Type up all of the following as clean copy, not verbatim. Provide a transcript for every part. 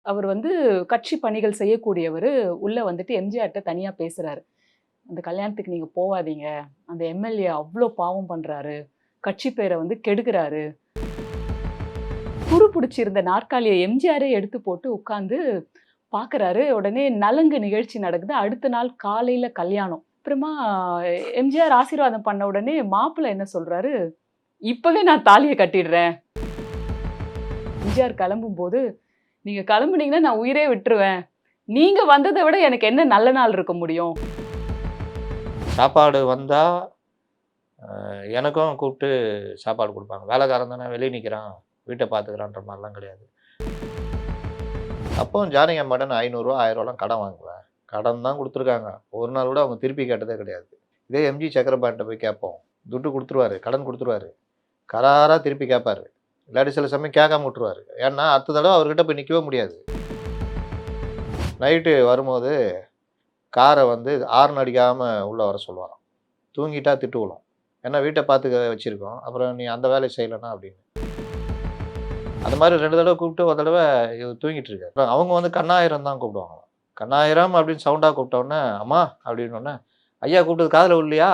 அவர் வந்து கட்சி பணிகள் செய்யக்கூடியவரு. உள்ள வந்துட்டு எம்ஜிஆர்ட்ட தனியா பேசுறாரு. "அந்த கல்யாணத்துக்கு நீங்க போவாதீங்க. அந்த எம்எல்ஏ அவ்ளோ பாவம் பண்றாரு. கட்சி பேர வந்து கெடுக்குறாரு." துரு புடிச்சிருந்த நாற்காலிய எம்ஜிஆரே எடுத்து போட்டு உட்கார்ந்து பார்க்குறாரு. உடனே நலங்கு நிகழ்ச்சி நடக்குது. அடுத்த நாள் காலையில கல்யாணம். அப்புறமா எம்ஜிஆர் ஆசீர்வாதம் பண்ண உடனே மாப்பிள்ளை என்ன சொல்றாரு, "இப்பவே நான் தாலிய கட்டிடுறேன்." எம்ஜிஆர் கிளம்பும்போது, "நீங்க கிளம்புனீங்கன்னா நான் உயிரே விட்டுருவேன். நீங்க வந்தத விட எனக்கு என்ன நல்ல நாள் இருக்க முடியும்?" சாப்பாடு வந்தா, எனக்கும் கூப்பிட்டு சாப்பாடு குடுப்பாங்க. வேலைக்காரன் தானே வெளிய நிக்கிறான், வீட்ட பார்த்துக்கிறான்ற மாரிலாம் கிடையாது. அப்பவும் ஜானகி அம்மாட்ட நான் ரூ. 500 ரூ. 1000லாம் கடன் வாங்குவேன். கடன் தான் குடுத்துருக்காங்க. ஒரு நாள் கூட அவங்க திருப்பி கேட்டதே கிடையாது. இதே எம்ஜி சக்கரபாணிட்ட போய் கேட்போம். துட்டு குடுத்துருவாரு, கடன் குடுத்துருவாரு. கராரா திருப்பி கேட்பாரு. இல்லாட்டி சில சமயம் கேட்காம விட்டுருவாரு. ஏன்னா, அடுத்த தடவ அவர்கிட்ட போய் நிக்கவே முடியாது. நைட்டு வரும்போது கார வந்து ஹாரன் அடிக்காம உள்ள வர சொல்லுவாராம். தூங்கிட்டா திட்டு விழும். ஏன்னா வீட்ட பார்த்துக்க வச்சிருக்கோம். அப்புறம் நீ அந்த வேலைய செய்யலன்னா அப்படின்னு. அந்த மாரி 2 தடவ கூப்பிட்டு ஒரு தடவ இவர் தூங்கிட்டு இருக்காரு. அப்புறம் அவங்க வந்து கண்ணாயிரம் தான் கூப்பிடுவாங்களாம். கண்ணாயிரம் அப்படின்னு சவுண்டா கூப்பிட்டோனே, அம்மா அப்படின்னோனே, ஐயா கூப்பிட்டது காதுல விழலையா?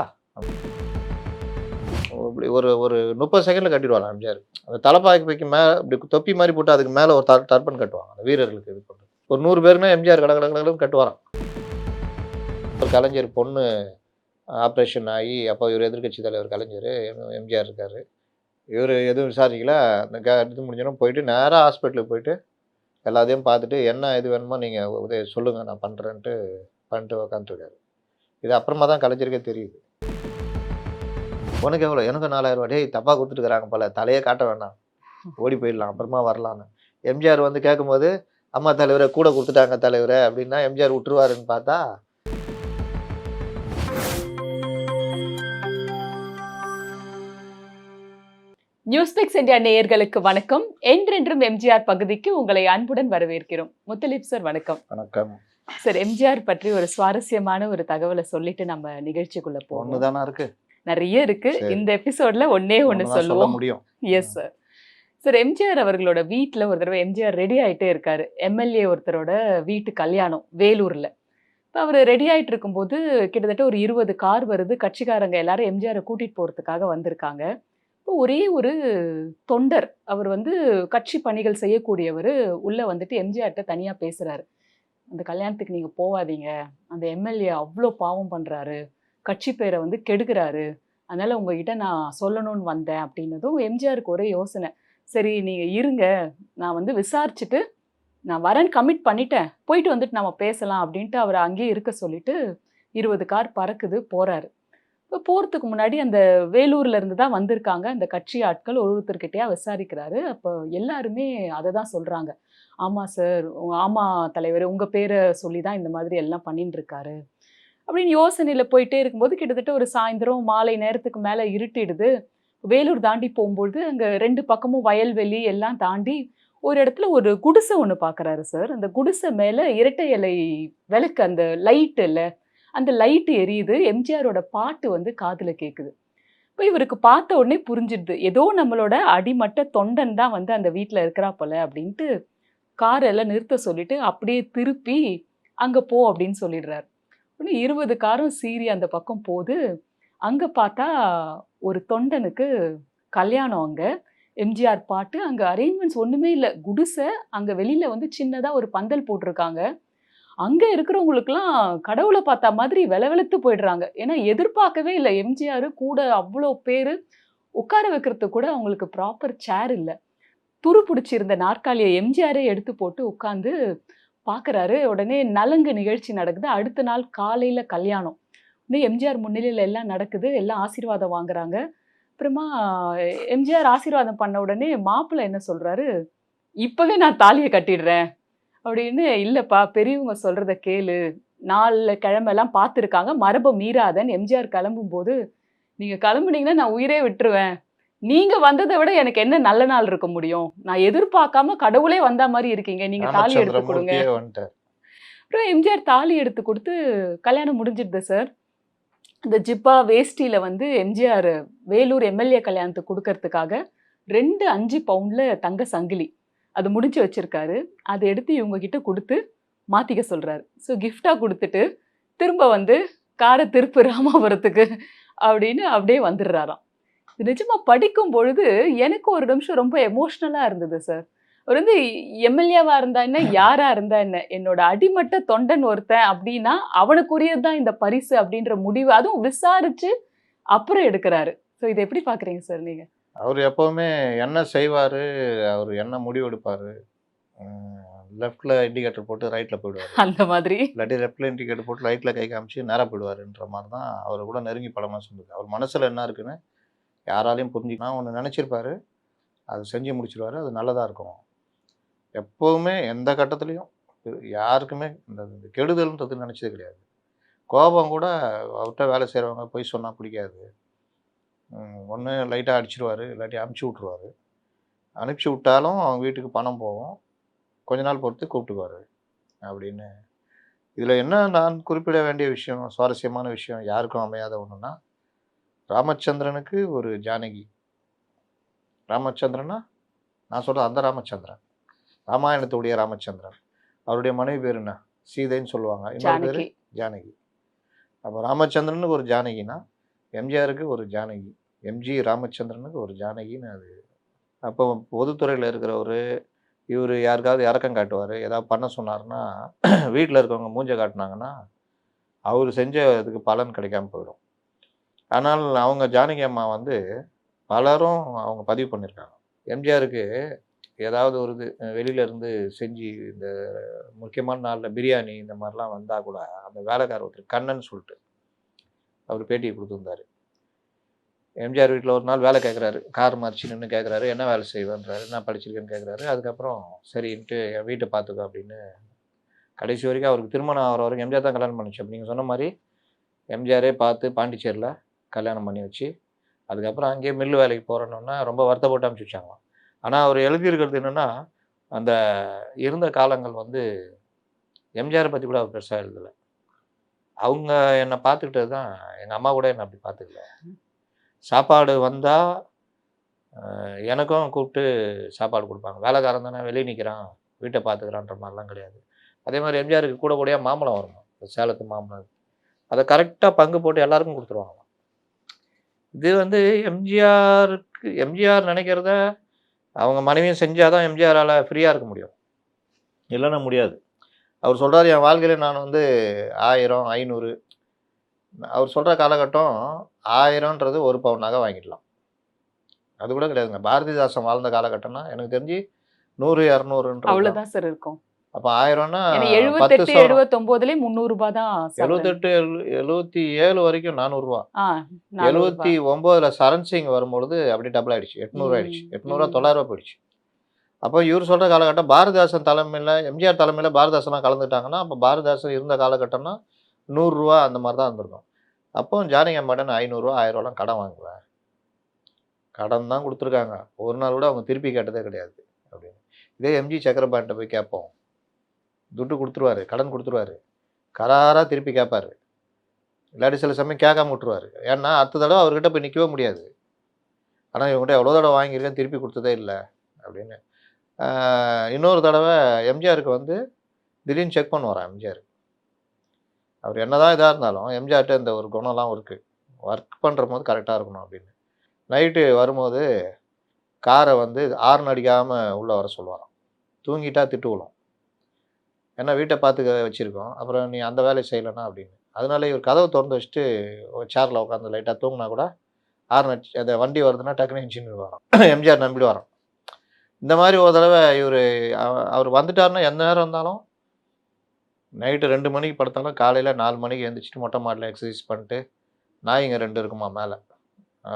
இப்படி ஒரு ஒரு 30 செகண்ட்ல கட்டிடுவாராம் எம்ஜிஆர். அந்த தலப்பாக்கைக்கு மேல இப்படி தொப்பி மாரி போட்டு அதுக்கு மேல ஒரு டர்பன் கட்டுவாங்க. அந்த வீரர்களுக்கு இது பண்றது. ஒரு 100 பேருன்னா எம்ஜிஆர் கட கட கடன்னு கட்டுவாராம். ஒரு கலைஞர் பொண்ணு ஆப்ரேஷன் ஆகி, அப்போ இவர் எதிர்க்கட்சி தலைவர் கலைஞர், எம்ஜிஆர் இருக்காரு. இவரு எதுவும் விசாரிக்கல. அந்த இது முடிஞ்சோனே போயிட்டு நேரா ஹாஸ்பிட்டலுக்கு போயிட்டு, எல்லாத்தையும் பார்த்துட்டு, என்ன இது வேணுமோ நீங்க சொல்லுங்க நான் பண்றேன்ட்டு, பண்ணிட்டு உட்காந்துருக்காரு. இது அப்புறமா தான் கலைஞருக்கே தெரியுது. உனக்கு எவ்வளோ? எனக்கும் 4000 டேய் தப்பா குடுத்துட்டுருக்காங்க போல. தலையே காட்ட வேண்டாம். ஓடி போயிடலாம். அப்புறமா வரலான்னு. எம்ஜிஆர் வந்து கேட்கும்போது, ஆமா தலைவரே கூட குடுத்துட்டாங்க தலைவரே அப்படின்னா, எம்ஜிஆர் விட்டுருவாருன்னு பார்த்தா, நியூஸ் பிக்ஸ் இந்தியா நேயர்களுக்கு வணக்கம். என்றென்றும் எம்ஜிஆர் பகுதிக்கு உங்களை அன்புடன் வரவேற்கிறோம். முத்தலீப் சார் வணக்கம். வணக்கம். சார், எம்ஜிஆர் பற்றி ஒரு சுவாரஸ்யமான ஒரு தகவல சொல்லிட்டு நம்ம நிகழ்ச்சிக்குள்ள ஒண்ணு போவோம். தானா இருக்கு? நெறைய இருக்கு. சரி. இந்த எபிசோட்ல ஒண்ணே ஒண்ணு ஒண்ணு தான் சொல்ல சொல்லுவோம். முடியும். Yes sir. சார், எம்ஜிஆர் அவர்களோட வீட்ல ஒரு தடவ எம்ஜிஆர் ரெடி ஆயிட்டே இருக்காரு. எம்எல்ஏ ஒருத்தரோட வீட்டு கல்யாணம் வேலூர்ல. இப்ப அவரு ரெடி ஆயிட்டு இருக்கும்போது கிட்டத்தட்ட ஒரு 20 கார் வருது. கட்சிக்காரங்க எல்லாரும் எம்ஜிஆர கூட்டிட்டு போறதுக்காக வந்திருக்காங்க. இப்போ ஒரே ஒரு தொண்டர். அவர் வந்து கட்சி பணிகள் செய்யக்கூடியவரு. உள்ள வந்துட்டு எம்ஜிஆர்ட்ட தனியா பேசுறாரு. "அந்த கல்யாணத்துக்கு நீங்க போவாதீங்க. அந்த எம்எல்ஏ அவ்ளோ பாவம் பண்றாரு. கட்சி பேர வந்து கெடுக்குறாரு. அதனால உங்ககிட்ட நான் சொல்லணும்னு வந்தேன்." அப்படின்னதும் எம்ஜிஆருக்கு ஒரே யோசனை. "சரி நீங்க இருங்க. நான் வந்து விசாரிச்சுட்டு நான் வரேன்னு கமிட் பண்ணிட்டேன். போயிட்டு வந்துட்டு நம்ம பேசலாம்." அப்படின்ட்டு அவர அங்கேயே இருக்க சொல்லிட்டு 20 கார் பறக்குது, போறாரு. இப்ப போறதுக்கு முன்னாடி அந்த வேலூர்ல இருந்து தான் வந்திருக்காங்க. அந்த கட்சி ஆட்கள் ஒருத்தர்கிட்டயா விசாரிக்கிறாரு. அப்ப எல்லாருமே அத தான் சொல்றாங்க. "ஆமா சார். ஆமா தலைவரே. உங்க பேர சொல்லி தான் இந்த மாதிரி எல்லாம் பண்ணின்னு இருக்காரு." அப்படின்னு யோசனையில போயிட்டே இருக்கும்போது கிட்டத்தட்ட ஒரு சாயந்தரம் மாலை நேரத்துக்கு மேல இருட்டிடுது. வேலூர் தாண்டி போம்போது அங்க 2 பக்கமும் வயல்வெளி எல்லாம் தாண்டி ஒரு இடத்துல ஒரு குடிசை ஒண்ணு பார்க்குறாரு சார். அந்த குடிசை மேல இரட்டை இலை விளக்கு அந்த லைட் இல்ல, அந்த லைட் எரியுது. எம்ஜிஆரோட பாட்டு வந்து காதுல கேட்குது. இப்ப இவருக்கு பார்த்த உடனே புரிஞ்சிடுது. ஏதோ நம்மளோட அடிமட்ட தொண்டன் தான் வந்து அந்த வீட்ல இருக்கிறா போல அப்படின்ட்டு கார எல்லாம் நிறுத்த சொல்லிட்டு அப்படியே திருப்பி அங்க போ அப்படின்னு சொல்லிடுறாரு. உடனே 20 காரும் சீறி அந்த பக்கம் போது. அங்க பார்த்தா ஒரு தொண்டனுக்கு கல்யாணம் அங்க. எம்ஜிஆர் பாட்டு. அங்க அரேஞ்ச்மெண்ட்ஸ் ஒண்ணுமே இல்ல. குடிசை. அங்க வெளியில வந்து சின்னதா ஒரு பந்தல் போட்டிருக்காங்க. அங்க இருக்கிறவங்களுக்கெல்லாம் கடவுள பார்த்தா மாதிரி வெலவெலத்து போயிடுறாங்க. ஏன்னா எதிர்பார்க்கவே இல்ல. எம்ஜிஆர் கூட அவ்ளோ பேரு. உட்கார வைக்கிறதுக்கு கூட அவங்களுக்கு ப்ராப்பர் சேர் இல்ல. துரு புடிச்சிருந்த நாற்காலிய எம்ஜிஆரே எடுத்து போட்டு உட்கார்ந்து பார்க்குறாரு. உடனே நலங்கு நிகழ்ச்சி நடக்குது. அடுத்த நாள் காலையில கல்யாணம். உடனே எம்ஜிஆர் முன்னிலையில எல்லாம் நடக்குது. எல்லாம் ஆசீர்வாதம் வாங்குறாங்க. அப்புறமா எம்ஜிஆர் ஆசீர்வாதம் பண்ண உடனே மாப்பிள்ளை என்ன சொல்றாரு, "இப்பவே நான் தாலிய கட்டிடுறேன்." அப்படின்னு. "இல்லப்பா பெரியவங்க சொல்றத கேளு. நாள்ல கிழமைலாம் பார்த்துருக்காங்க. மரப மீறாதன்னு." எம்ஜிஆர் கிளம்பும்போது, "நீங்க கிளம்புனீங்கன்னா நான் உயிரே விட்டுருவேன். நீங்க வந்தத விட எனக்கு என்ன நல்ல நாள் இருக்க முடியும்? நான் எதிர்பார்க்காம கடவுளே வந்தா மாரி இருக்கீங்க. நீங்க தாலி எடுத்து குடுங்க." ராமச்சந்திரமூர்த்தியே வந்துட்டார். அப்புறம் எம்ஜிஆர் தாலி எடுத்து குடுத்து கல்யாணம் முடிஞ்சிடுது சார். இந்த ஜிப்பா, வேஷ்டியில வந்து எம்ஜிஆர் வேலூர் எம்எல்ஏ கல்யாணத்துக்கு குடுக்கறதுக்காக 2 5 பவுண்ட்ல தங்க சங்கிலி. அது முடிச்சு வச்சிருக்காரு. அத எடுத்து இவங்க கிட்ட குடுத்து மாத்திக்க சொல்றாரு. ஸோ கிஃப்ட்டா குடுத்துட்டு, திரும்ப வந்து கார திருப்பு ராமாபுரத்துக்கு அப்படின்னு அப்படியே வந்துடுறாராம். நிஜமா படிக்கும் பொழுது எனக்கு ஒரு நிமிஷம் ரொம்ப எமோஷனலா இருந்தது சார். அவர் வந்து எம்எல்ஏவா இருந்தா என்ன, யாரா இருந்தா என்ன, என்னோட அடிமட்ட தொண்டன் ஒருத்தன் அப்படின்னா, அவனுக்குரியது தான் இந்த பரிசு அப்படின்ற முடிவு அதுவும் விசாரிச்சு அப்புறம் எடுக்குறாரு. ஸோ இத எப்படி பார்க்குறீங்க சார் நீங்க? அவர் எப்பவுமே என்ன செய்வாரு, அவர் என்ன முடிவு எடுப்பாரு, லெஃப்ட்ல இண்டிகேட்டர் போட்டு ரைட்ல போயிடுவாரு. அந்த மாதிரி. இல்லாட்டி லெஃப்ட்ல இண்டிகேட்டர் போட்டு ரைட்ல கை காமிச்சு நேரா போயிடுவாருன்ற மாதிரி தான் அவர் கூட நெருங்கி பழமா சொன்னது. அவர் மனசுல என்ன இருக்குன்னு யாராலையும் புரிஞ்சுக்கலாம் ஒண்ணு நினைச்சிருப்பாரு. அதை செஞ்சு முடிச்சிருவாரு. அது நல்லதா இருக்கும். எப்பவுமே எந்த கட்டத்திலயும் யாருக்குமே இந்த இந்த கெடுதல்ன்றது நினைச்சது கிடையாது. கோபம் கூட அவர்ட்ட வேலை செய்றவங்க பொய் சொன்னா பிடிக்காது. ஒண்ணு லைட்டா அடிச்சுருவாரு, இல்லாட்டி அனுப்பிச்சு விட்டுருவாரு. அனுப்பிச்சு விட்டாலும் அவங்க வீட்டுக்கு பணம் போகும். கொஞ்ச நாள் பொறுத்து கூப்பிட்டுக்குவாரு அப்படின்னு. இதுல என்ன நான் குறிப்பிட வேண்டிய விஷயம், சுவாரஸ்யமான விஷயம் யாருக்கும் அமையாத ஒண்ணுன்னா, ராமச்சந்திரனுக்கு ஒரு ஜானகி. ராமச்சந்திரன்னா, நான் சொல்றது அந்த ராமச்சந்திரன். ராமாயணத்துடைய ராமச்சந்திரன். அவருடைய மனைவி பேர் என்ன? சீதைன்னு சொல்லுவாங்க. இன்னொரு பேரு ஜானகி. ஜானகி. அப்ப ராமச்சந்திரனுக்கு ஒரு ஜானகின்னா, எம்ஜிஆருக்கு ஒரு ஜானகி. எம்ஜி ராமச்சந்திரனுக்கு ஒரு ஜானகின்னு அது. அப்போ பொதுத்துறையில இருக்கிறவரு, இவரு யாருக்காவது இரக்கம் காட்டுவாரு. ஏதாவது பண்ண சொன்னாருன்னா, வீட்ல இருக்கவங்க மூஞ்ச காட்டுனாங்கன்னா, அவரு செஞ்ச இதுக்கு பலன் கிடைக்காம போயிடும். ஆனால் அவங்க ஜானகி அம்மா வந்து பலரும் அவங்க பதிவு பண்ணியிருக்காங்க. எம்ஜிஆருக்கு ஏதாவது ஒரு இது வெளியில இருந்து செஞ்சு இந்த முக்கியமான நாள்ல பிரியாணி இந்த மாதிரிலாம் வந்தா கூட, அந்த வேலைக்காரர் ஒருத்தர் கண்ணன் சொல்லிட்டு, அவரு பேட்டி குடுத்திருந்தாரு. எம்ஜிஆர் வீட்ல ஒரு நாள் வேலை கேட்குறாரு. கார் மறிச்சு நின்னு கேட்குறாரு. என்ன வேலை செய்வேன்றாரு. என்ன படிச்சிருக்கேன்னு கேட்குறாரு. அதுக்கப்புறம் சரின்ட்டு என் வீட்ட பார்த்துக்கோ அப்படின்னு, கடைசி வரைக்கும் அவருக்கு திருமணம் ஆகுற வரைக்கும் எம்ஜிஆர் தான் கல்யாணம் பண்ணிச்சு. அப்ப நீங்க சொன்ன மாரி எம்ஜிஆரே பார்த்து பாண்டிச்சேரியில கல்யாணம் பண்ணி வச்சு, அதுக்கப்புறம் அங்கேயே மில்லு வேலைக்கு போறேன்னோன ரொம்ப வருத்தப்பட்டு அனுப்பிச்சு வச்சாங்களாம். ஆனா அவர் எழுதியிருக்கிறது என்னன்னா, அந்த இருந்த காலங்கள் வந்து எம்ஜிஆர பத்தி கூட அவர் பெருசா எழுதல. அவங்க என்ன பார்த்துக்கிட்டது தான், எங்க அம்மா கூட என்ன அப்படி பார்த்துக்கல. சாப்பாடு வந்தா எனக்கும் கூப்பிட்டு சாப்பாடு குடுப்பாங்க. வேலைக்காரன் தானே வெளிய நிக்கிறான், வீட்ட பார்த்துக்கிறான்ற மாரிலாம் கிடையாது. அதே மாரி எம்ஜிஆருக்கு கூட கூடயா மாம்பழம் வரணும். சேலத்து மாம்பழம். அத கரெக்ட்டா பங்கு போட்டு எல்லாருக்கும் குடுத்துருவாங்களாம். இது வந்து எம்ஜிஆர் நினைக்கிறத அவங்க மனைவியும் செஞ்சா தான் எம்ஜிஆரால ஃப்ரீயா இருக்க முடியும். இல்லன்னா முடியாது. அவர் சொல்றாரு, என் வாழ்க்கையில நான் வந்து 1000, 500 அவர் சொல்ற காலகட்டம் 1000ன்றது 1 பவுன் நகை வாங்கிடலாம். அது கூட கிடையாதுங்க. பாரதிதாசன் வாழ்ந்த காலகட்டம்னா எனக்கு தெரிஞ்சு 100, 200ன்றது தான். அவ்வளோதான் சார் இருக்கும். அப்ப 1000ன்னா ஏன்னா 10 78, சவரன். 79லயே ரூ. 300 தான் சவரன். 78, 77 வரைக்கும் ரூ. 400. ஆ ரூ. 400. 79ல சரண் சிங் வரும்பொழுது அப்படியே டபுள் ஆயிடுச்சு. 800 ஆயிடுச்சு. 800 900 போயிடுச்சு. அப்போ இவரு சொல்ற காலகட்டம் பாரதிதாசன் தலைமையில, எம்ஜிஆர் தலைமையில பாரதிதாசன்லாம் கலந்துட்டாங்கன்னா, அப்ப பாரதிதாசன் இருந்த காலகட்டம்னா ரூ. 100 அந்த மாரி தான் இருந்திருக்கும். அப்போ ஜானகி அம்மாட்ட நான் ரூ. 500, 1000லாம் கடன் வாங்குவேன். கடன் தான் குடுத்துருக்காங்க. ஒரு நாள் கூட அவங்க திருப்பி கேட்டதே கிடையாது அப்படின்னு. இதே எம்ஜி சக்கரபாணிட்ட போய் கேட்போம். துட்டு குடுத்துருவாரு, கடன் குடுத்துருவாரு. கராரா திருப்பி கேட்பாரு. இல்லாட்டி சில சமயம் கேட்காம விட்டுருவாரு. ஏன்னா அடுத்த தடவ அவர்கிட்ட போய் நிக்கவே முடியாது. ஆனா இவங்ககிட்ட எவ்வளோ தடவ வாங்கியிருக்கேன் திருப்பி குடுத்ததே இல்ல அப்படின்னு. இன்னொரு தடவ எம்ஜிஆருக்கு வந்து திடீர்னு செக் பண்ணுவாராம் எம்ஜிஆர். அவர் என்னதான் இதா இருந்தாலும் எம்ஜிஆர்ட்ட இந்த ஒரு குணம்லாம் இருக்கு. ஒர்க் பண்றபோது கரெக்ட்டா இருக்கணும் அப்படின்னு. நைட்டு வரும்போது கார வந்து ஹார்ன் அடிக்காம உள்ள வர சொல்லுவாராம். தூங்கிட்டா திட்டு விழும். ஏன்னா வீட்ட பார்த்துக்க வச்சிருக்கோம். அப்புறம் நீ அந்த வேலைய செய்யலன்னா அப்படின்னு. அதனால இவர் கதவ தொறந்து வச்சுட்டு ஒரு சேர்ல உட்காந்து லைட்டா தூங்குனா கூட ஹார்ன் அடிச்சு அந்த வண்டி வருதுன்னா டக்குனு எந்திச்சு நின்னுடுவாராம். எம்ஜிஆர் நம்பிடுவாராம். இந்த மாரி ஒரு தடவ இவரு அவர் வந்துட்டாருன்னா எந்த நேரம் இருந்தாலும் நைட்டு 2 மணிக்கு படுத்தாலும் காலையில 4 மணிக்கு எந்திரிச்சுட்டு மொட்டை மாடில எக்சர்சைஸ் பண்ணிட்டு, நாய்ங்க 2 இருக்குமா மேல.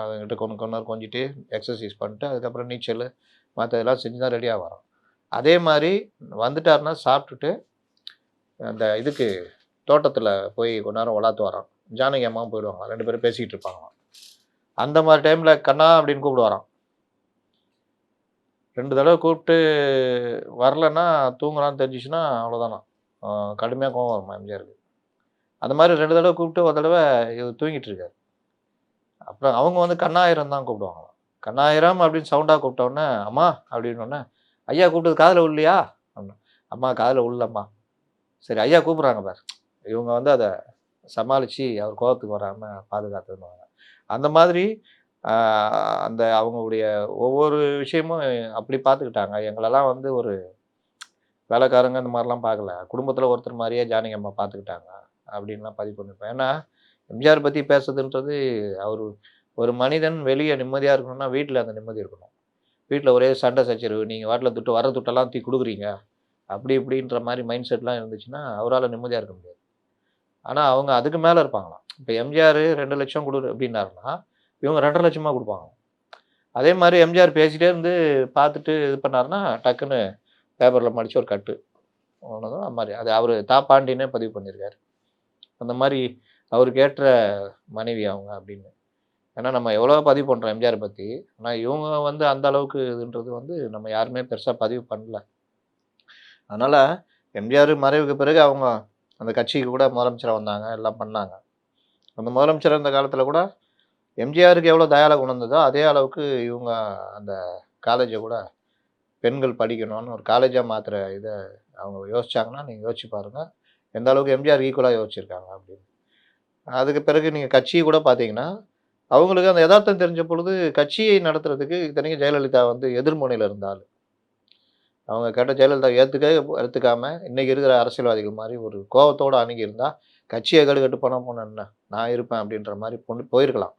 அதுங்கிட்ட கொஞ்ச நேரம் கொஞ்சிட்டு எக்சர்சைஸ் பண்ணிட்டு, அதுக்கப்புறம் நீச்சலு மத்ததெல்லாம் செஞ்சு தான் ரெடி ஆவாராம். அதே மாரி வந்துட்டாருன்னா சாப்பிட்டுட்டு, அந்த இதுக்கு தோட்டத்தில போய் கொஞ்ச நேரம் உலாத்துவாராம். ஜானகி அம்மாவும் போயிடுவாங்களாம். 2 பேரும் பேசிக்கிட்டு இருப்பாங்களாம். அந்த மாரி டைம்ல கண்ணா அப்படின்னு கூப்பிடுவாராம். 2 தடவ கூப்பிட்டு வரலன்னா, தூங்குறான்னு தெரிஞ்சுச்சுன்னா அவ்வளோதானாம். கடுமையா கோவம் வருமாம் எம்ஜிஆருக்கு. அந்த மாரி 2 தடவ கூப்பிட்டு ஒரு தடவ இவர் தூங்கிட்டு இருக்காரு. அப்புறம் அவங்க வந்து கண்ணாயிரம் தான் கூப்பிடுவாங்களாம். கண்ணாயிரம் அப்படின்னு சவுண்டா கூப்பிட்ட உடனே, அம்மா அப்படின்னோனே, ஐயா கூப்பிட்டது காதில் விடலையா அப்படின்னா, அம்மா காதில் விடலம்மா. சரி ஐயா கூப்பிட்றாங்க பார். இவங்க வந்து அதை சமாளித்து அவர் கோபத்துக்கு வராமல் பாதுகாத்துக்குவாங்க. அந்த மாதிரி அந்த அவங்களுடைய ஒவ்வொரு விஷயமும் அப்படி பார்த்துக்கிட்டாங்க. எங்களெல்லாம் வந்து ஒரு வேலைக்காரங்க இந்த மாதிரிலாம் பார்க்கல. குடும்பத்தில் ஒருத்தர் மாதிரியே ஜானகி அம்மா பார்த்துக்கிட்டாங்க அப்படின்லாம் பதிவு பண்ணியிருப்பேன். ஏன்னா எம்ஜிஆர் பற்றி பேசுறதுன்றது அவர் ஒரு மனிதன் வெளியே நிம்மதியாக இருக்கணும்னா வீட்டில் அந்த நிம்மதி இருக்கணும். வீட்டில் ஒரே சண்டை சச்சரவு, நீங்கள் வாட்டில் துட்டு வர துட்டெல்லாம் தூக்கி கொடுக்குறீங்க அப்படி இப்படின்ற மாதிரி மைண்ட் செட்லாம் இருந்துச்சுன்னா அவரால் நிம்மதியாக இருக்க முடியாது. ஆனால் அவங்க அதுக்கு மேலே இருப்பாங்களாம். இப்போ எம்ஜிஆர் 2,00,000 கொடு அப்படின்னாருன்னா இவங்க 2,50,000 கொடுப்பாங்க. அதே மாதிரி எம்ஜிஆர் பேசிகிட்டே இருந்து பார்த்துட்டு இது பண்ணாருன்னா டக்குன்னு பேப்பரில் மடித்து ஒரு கட்டு ஒன்றும் அது மாதிரி அது அவர் பாண்டியனே பதிவு பண்ணியிருக்காரு. அந்த மாதிரி அவருக்கு ஏற்ற மனைவி அவங்க அப்படின்னு. ஏன்னா நம்ம எவ்வளோ பதிவு பண்ணுறோம் எம்ஜிஆர் பற்றி, ஆனால் இவங்க வந்து அந்த அளவுக்கு இதுன்றது வந்து நம்ம யாருமே பெருசாக பதிவு பண்ணல. அதனால் எம்ஜிஆர் மறைவுக்கு பிறகு அவங்க அந்த கட்சிக்கு கூட முதலமைச்சராக வந்தாங்க, எல்லாம் பண்ணாங்க. அந்த முதலமைச்சர் இருந்த காலத்தில் கூட எம்ஜிஆருக்கு எவ்வளோ தயால குணம் இருந்ததோ அதே அளவுக்கு இவங்க அந்த காலேஜை கூட பெண்கள் படிக்கணும்னு ஒரு காலேஜாக மாற்றுற இதை அவங்க யோசிச்சாங்கன்னா நீங்கள் யோசிச்சு பாருங்கள் எந்த அளவுக்கு எம்ஜிஆர் ஈக்குவலாக யோசிச்சிருக்காங்க அப்படின்னு. அதுக்கு பிறகு நீங்கள் கட்சியை கூட பார்த்தீங்கன்னா அவங்களுக்கு அந்த யதார்த்தம் தெரிஞ்ச பொழுது கட்சியை நடத்துறதுக்கு இத்தனைக்கும் ஜெயலலிதா வந்து எதிர்முனையில் இருந்தால் அவங்க கேட்ட ஜெயலலிதா எடுத்துக்காம இன்னைக்கு இருக்கிற அரசியல்வாதிகள் மாதிரி ஒரு கோபத்தோடு அணுகியிருந்தால் கட்சியை கடுகட்டு போன என்ன நான் இருப்பேன் அப்படின்ற மாதிரி போயிருக்கலாம்.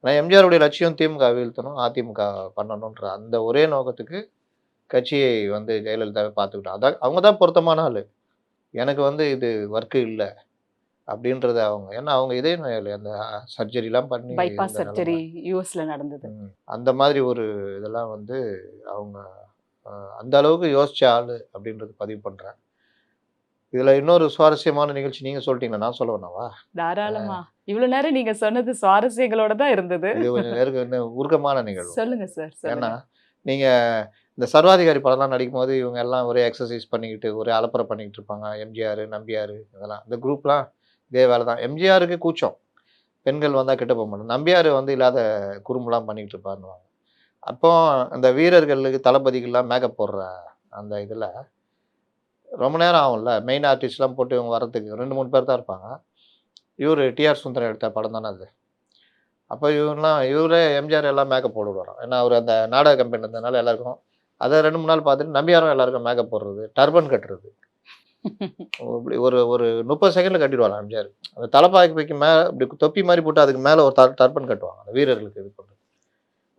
ஆனால் எம்ஜிஆருடைய லட்சியம் திமுக வீழ்த்தணும், அதிமுக பண்ணணுன்ற அந்த ஒரே நோக்கத்துக்கு கட்சியை வந்து ஜெயலலிதாவை பார்த்துக்கிட்டோம். அதான் அவங்க தான் பொருத்தமான ஆள். எனக்கு வந்து இது ஒர்க்கு இல்லை அப்படின்றத அவங்க ஏன்னா அவங்க இதே நோயாளி அந்த சர்ஜரிலாம் பண்ணி பைபாஸ் இருந்த சர்ஜரி நிலைமை. யூஎஸ்ல நடந்தது. அந்த மாதிரி ஒரு இதெல்லாம் வந்து அவங்க அந்த அளவுக்கு யோசிச்ச ஆள் அப்படின்றது பதிவு பண்ணுறேன். இதில் இன்னொரு சுவாரஸ்யமான நிகழ்ச்சி நீங்கள் சொல்லிட்டீங்களா, நான் சொல்ல வேணாவா? தாராளமா. இவ்வளவு நேரம் நீங்க சொன்னது சுவாரஸ்யங்களோட தான் இருந்தது. இது கொஞ்சம் இன்னும் உருக்கமான நிகழ்வு. சொல்லுங்க சார், ஏன்னா சொல்லுங்க. நீங்கள் இந்த சர்வாதிகாரி படம்லாம் நடிக்கும்போது இவங்க எல்லாம் ஒரே எக்ஸசைஸ் பண்ணிக்கிட்டு ஒரே அலப்பறை பண்ணிக்கிட்டு இருப்பாங்க. எம்ஜிஆர், நம்பியார் இதெல்லாம் இந்த குரூப்லாம் இதே வேலை தான். எம்ஜிஆருக்கு கூச்சம், பெண்கள் வந்தால் கிட்ட போக மாட்டோம். நம்பியார் வந்து இல்லாத குறும்புலாம் பண்ணிக்கிட்டு இருப்பாருன்னுவாங்க. அப்போ அந்த வீரர்களுக்கு தளபதிகள்லாம் மேக்கப் போடுற அந்த இதில் ரொம்ப நேரம் ஆகும்ல, மெயின் ஆர்டிஸ்ட்லாம் போட்டு இவங்க வரத்துக்கு 2, 3 பேர் தான் இருப்பாங்க. இவர் டிஆர் சுந்தரம் எடுத்த படம் தானே அது. அப்போ இவரே எம்ஜிஆர் எல்லாம் மேக்கப் போட்டு விடுவாராம். ஏன்னா அவர் அந்த நாடக கம்பெனி இருந்ததுனால எல்லாருக்கும் அதை 2, 3 நாள் பார்த்துட்டு நம்பியாரும் எல்லாருக்கும் மேக்கப் போடுறது, டர்பன் கட்டுறது. இப்படி ஒரு ஒரு 30 செகண்டில் கட்டிடுவாராம் எம்ஜிஆர். அந்த தலைப்பாய்க்கு மேலே இப்படி தொப்பி மாதிரி போட்டு அதுக்கு மேலே ஒரு டர்பன் கட்டுவாங்க அந்த வீரர்களுக்கு இது பண்ணுறது.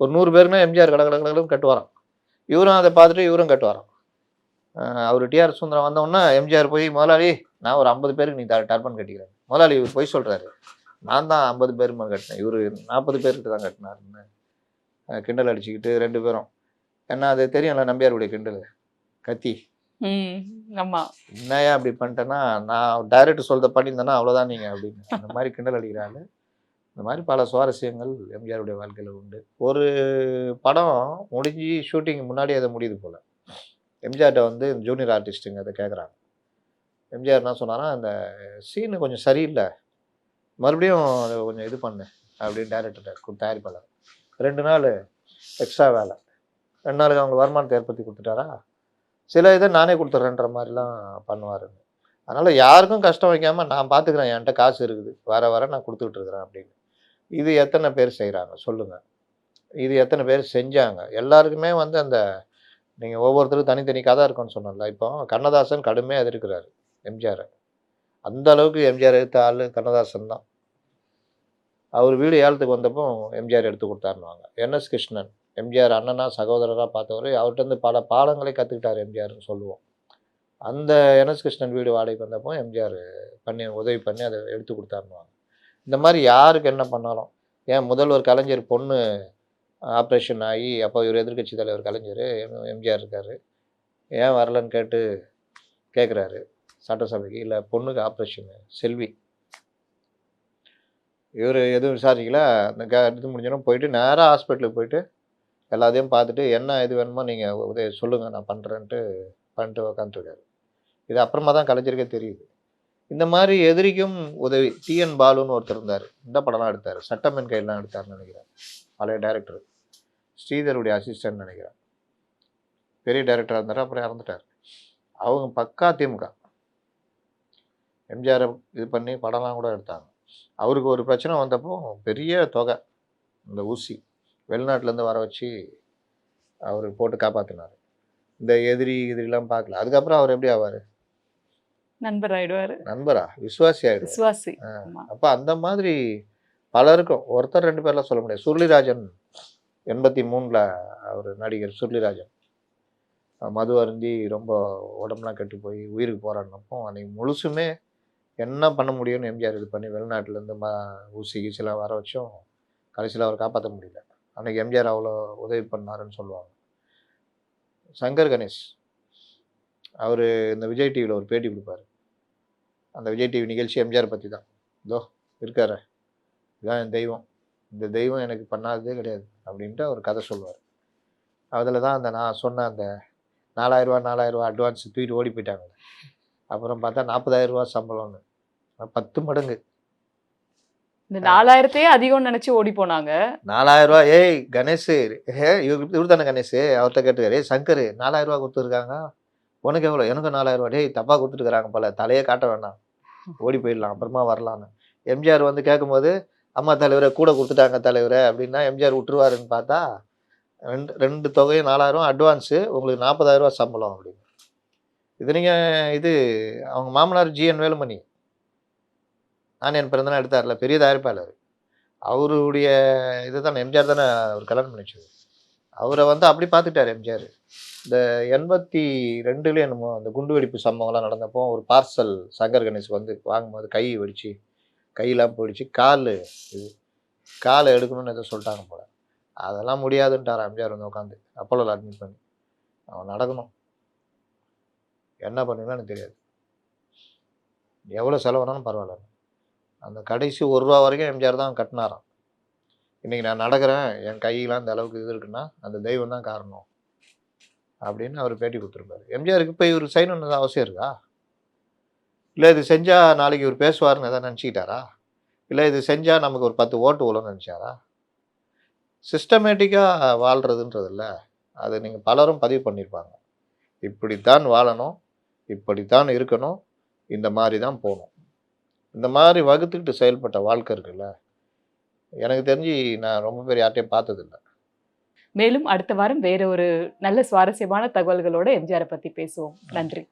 ஒரு 100 பேருக்குனா எம்ஜிஆர் கடகடன்னு கட்டுவாராம். இவரும் அதை பார்த்துட்டு இவரும் கட்டுவாராம். அவர் டிஆர் சுந்தரம் வந்தோடனே எம்ஜிஆர் போய் முதலாளி நான் ஒரு 50 பேருக்கு நீ டர்பன் கட்டிக்கிறேன். முதலாளி இவர் போய் சொல்கிறாரு, நான் தான் 50 பேருக்கு கட்டினேன், இவர் 40 பேருக்கு தான் கட்டினாருன்னு கிண்டல் அடிச்சுக்கிட்டு 2 பேரும். ஏன்னா அது தெரியும்ல நம்பியாருடைய கிண்டல் கத்தி. ஆமா. என்னையா அப்படி பண்ணிட்டேன்னா நான் டைரக்டர் சொல்றத பண்ணியிருந்தேன்னா அவ்வளோதான் நீங்கள் அப்படின்னு அந்த மாதிரி கிண்டல் அடிக்கிறாங்க. இந்த மாதிரி பல சுவாரஸ்யங்கள் எம்ஜிஆருடைய வாழ்க்கையில் உண்டு. ஒரு படம் முடிஞ்சு ஷூட்டிங் முன்னாடி அதை முடியுது போல். எம்ஜிஆர்கிட்ட வந்து ஜூனியர் ஆர்டிஸ்ட்டுங்க அதை கேட்குறாங்க. எம்ஜிஆர் என்ன சொன்னாரா, அந்த சீனு கொஞ்சம் சரியில்லை, மறுபடியும் அதை கொஞ்சம் இது பண்ணு அப்படின்னு டைரக்டர்கிட்ட தயாரிப்பாளர் 2 நாள் எக்ஸ்ட்ரா வேலை. 2 நாளுக்கு அவங்க வருமானத்தை ஏற்படுத்தி கொடுத்துட்டாரா, சில இதை நானே கொடுத்துட்றேன்ற மாதிரிலாம் பண்ணுவார். அதனால் யாருக்கும் கஷ்டம் வைக்காமல் நான் பார்த்துக்கிறேன், என்கிட்ட காசு இருக்குது, வர நான் கொடுத்துக்கிட்டு இருக்கிறேன் அப்படின்னு. இது எத்தனை பேர் செய்கிறாங்க சொல்லுங்கள்? இது எத்தனை பேர் செஞ்சாங்க? எல்லாருக்குமே வந்து அந்த நீங்கள் ஒவ்வொருத்தருக்கும் தனித்தனி கதை இருக்குன்னு சொன்னல. இப்போ கண்ணதாசன் கடுமையாக எதிர்க்கிறாரு எம்ஜிஆர். அந்த அளவுக்கு எம்ஜிஆர் எடுத்த ஆள் கண்ணதாசன் தான். அவர் வீடு ஏலத்துக்கு வந்தப்போ எம்ஜிஆர் எடுத்து கொடுத்தாருன்னுவாங்க. என்எஸ் கிருஷ்ணன் எம்ஜிஆர் அண்ணனா சகோதரராக பார்த்தவர், அவர்கிட்ட பல பாடங்களை கற்றுக்கிட்டார் எம்ஜிஆர்னு சொல்லுவோம். அந்த என்எஸ் கிருஷ்ணன் வீடு வாடகைக்கு வந்தப்போ எம்ஜிஆர் உதவி பண்ணி அதை எடுத்து கொடுத்தாருன்னுவாங்க. இந்த மாதிரி யாருக்கு என்ன பண்ணாலும், ஏன் முதல்வர் கலைஞர் பொண்ணு ஆப்ரேஷன் ஆகி அப்போ இவர் எதிர்கட்சி தலைவர் கலைஞர் எம்ஜிஆர் இருக்கார், ஏன் வரலன்னு கேட்குறாரு சட்டசபைக்கு. இல்லை பொண்ணுக்கு ஆப்ரேஷனு செல்வி, இவர் எதுவும் விசாரிக்கல. அந்த இது முடிஞ்சோன்னா போயிட்டு நேராக ஹாஸ்பிட்டலுக்கு போயிட்டு எல்லாத்தையும் பார்த்துட்டு என்ன இது வேணுமோ நீங்கள் உதவி சொல்லுங்கள் நான் பண்ணுறேன்ட்டு பண்ணிட்டு உக்காந்துருக்காரு. இது அப்புறமா தான் கலைஞருக்கே தெரியுது. இந்த மாதிரி எதிரிக்கும் உதவி. டிஎன் பாலுன்னு ஒருத்தர் இருந்தார், இந்த படம்லாம் எடுத்தார், சட்டமென் கையெல்லாம் எடுத்தார்னு நினைக்கிறேன், பழைய டைரக்டர், ஸ்ரீதருடைய அசிஸ்டன்ட் நினைக்கிறேன். பெரிய டைரக்டராக இருந்தார், அப்புறம் இறந்துட்டார். அவங்க பக்கா திமுக. எம்ஜிஆர் இது பண்ணி படம்லாம் கூட எடுத்தாங்க. அவருக்கு ஒரு பிரச்சனை வந்தப்போ பெரிய தொகை, இந்த ஊசி வெளிநாட்டிலேருந்து வர வச்சு அவர் போட்டு காப்பாற்றினார். இந்த எதிரிலாம் பார்க்கல. அதுக்கப்புறம் அவர் எப்படி ஆவார்? நண்பர் ஆயிடுவாரு. நண்பரா? விசுவாசி ஆயிடுவார். விசுவாசி. ஆமா. அப்போ அந்த மாதிரி பலருக்கும், ஒருத்தர் 2 பேர்லாம் சொல்ல முடியாது. சுருளிராஜன் 83ல் அவர் நடிகர் சுருளிராஜன் மது அருந்தி ரொம்ப உடம்புலாம் கெட்டு போய் உயிருக்கு போராடினப்போ அன்றைக்கி முழுசுமே என்ன பண்ண முடியும்னு எம்ஜிஆர் இது பண்ணி வெளிநாட்டிலேருந்து ஊசி கீசிலாம் வர வச்சும் கடைசியில் அவர் காப்பாற்ற முடியல. அன்றைக்கி எம்ஜிஆர் அவ்வளோ உதவி பண்ணாருன்னு சொல்லுவாங்க. சங்கர் கணேஷ் அவர் இந்த விஜய் டிவியில் ஒரு பேட்டி கொடுப்பாரு. அந்த விஜய் டிவி நிகழ்ச்சி எம்ஜிஆர் பற்றி தான். இதோ இருக்காரு, இதுதான் என் தெய்வம், இந்த தெய்வம் எனக்கு பண்ணாததே கிடையாது அப்படின்ட்டு அவர் கதை சொல்லுவார். அதில் தான் அந்த நான் சொன்ன அந்த 4000 அட்வான்ஸ் தூக்கிட்டு ஓடி போயிட்டாங்க. அப்புறம் பார்த்தா 40,000 சம்பளம்னு, 10 மடங்கு. இந்த 4000த்தையே அதிகம்னு நினைச்சு ஓடி போனாங்க. 4000, ஏய் கணேஷ், இவர் தானே கணேஷ், அவர்கிட்ட கேட்டுக்காரு, ஏய் சங்கர் 4000 கொடுத்துருக்காங்க, உனக்கு எவ்வளோ? எனக்கும் 4000. டேய் தப்பாக கொடுத்துருக்குறாங்க போல, தலையே காட்ட வேண்டாம், ஓடி போயிடலாம், அப்புறமா வரலான்னு. எம்ஜிஆர் வந்து கேட்கும்போது, அம்மா தலைவரை கூட கொடுத்துட்டாங்க தலைவரை அப்படின்னா எம்ஜிஆர் விட்டுருவாருன்னு பார்த்தா ரெண்டு தொகையும் 4000 அட்வான்ஸு, உங்களுக்கு 40,000 சம்பளம் அப்படின்னு. இது நீங்கள் இது அவங்க மாமனார் ஜிஎன் வேலுமணி, நான் என் பிறந்தநாள் எடுத்தார்ல, பெரிய தயாரிப்பாளர், அவருடைய இது தானே எம்ஜிஆர் தானே அவர் கல்யாணம் பண்ணி வச்சது. அவரை வந்து அப்படி பார்த்துட்டார் எம்ஜிஆர். இந்த 82 என்னமோ அந்த குண்டு வெடிப்பு சம்பவம்லாம் நடந்தப்போ ஒரு பார்சல் சங்கர் கணேஷ் வந்து வாங்கும்போது கை வெடிச்சு, கையெல்லாம் போயிடுச்சு, காலை எடுக்கணும்னு எதோ சொல்லிட்டாங்க போல. அதெல்லாம் முடியாதுன்ட்டார் எம்ஜிஆர் வந்து உட்காந்து அப்போலோவில் அட்மிட் பண்ணி. அவன் நடக்கணும், என்ன பண்ணுவீங்கன்னு எனக்கு தெரியாது, எவ்வளோ செலவுனாலும் பரவாயில்ல. அந்த கடைசி ₹1 வரைக்கும் எம்ஜிஆர் தான் கட்டினாராம். இன்றைக்கி நான் நடக்கிறேன், என் கையெல்லாம் இந்த அளவுக்கு இது இருக்குன்னா அந்த தெய்வம் தான் காரணம் அப்படின்னு அவர் பேட்டி கொடுத்துருப்பாரு. எம்ஜிஆருக்கு இப்போ இவர் செய்யணுன்னு அவசியம் இருக்கா? இல்லை இது செஞ்சால் நாளைக்கு இவர் பேசுவார்னு எதாவது நினச்சிக்கிட்டாரா? இல்லை இது செஞ்சால் நமக்கு ஒரு 10 ஓட்டு விழுன்னு நினச்சாரா? சிஸ்டமேட்டிக்காக வாழ்கிறதுன்றது இல்லை, அது நீங்கள் பலரும் பதிவு பண்ணியிருப்பாங்க. இப்படித்தான் வாழணும், இப்படித்தான் இருக்கணும், இந்த மாதிரி தான் போகணும், இந்த மாதிரி வகுத்துக்கிட்டு செயல்பட்ட வாழ்க்கை இருக்குல்ல, எனக்கு தெரிஞ்சு நான் ரொம்ப பேர் யார்ட்டையும் பார்த்ததில்லை. மேலும் அடுத்த வாரம் வேற ஒரு நல்ல சுவாரஸ்யமான தகவல்களோட எம்ஜிஆரை பத்தி பேசுவோம். நன்றி.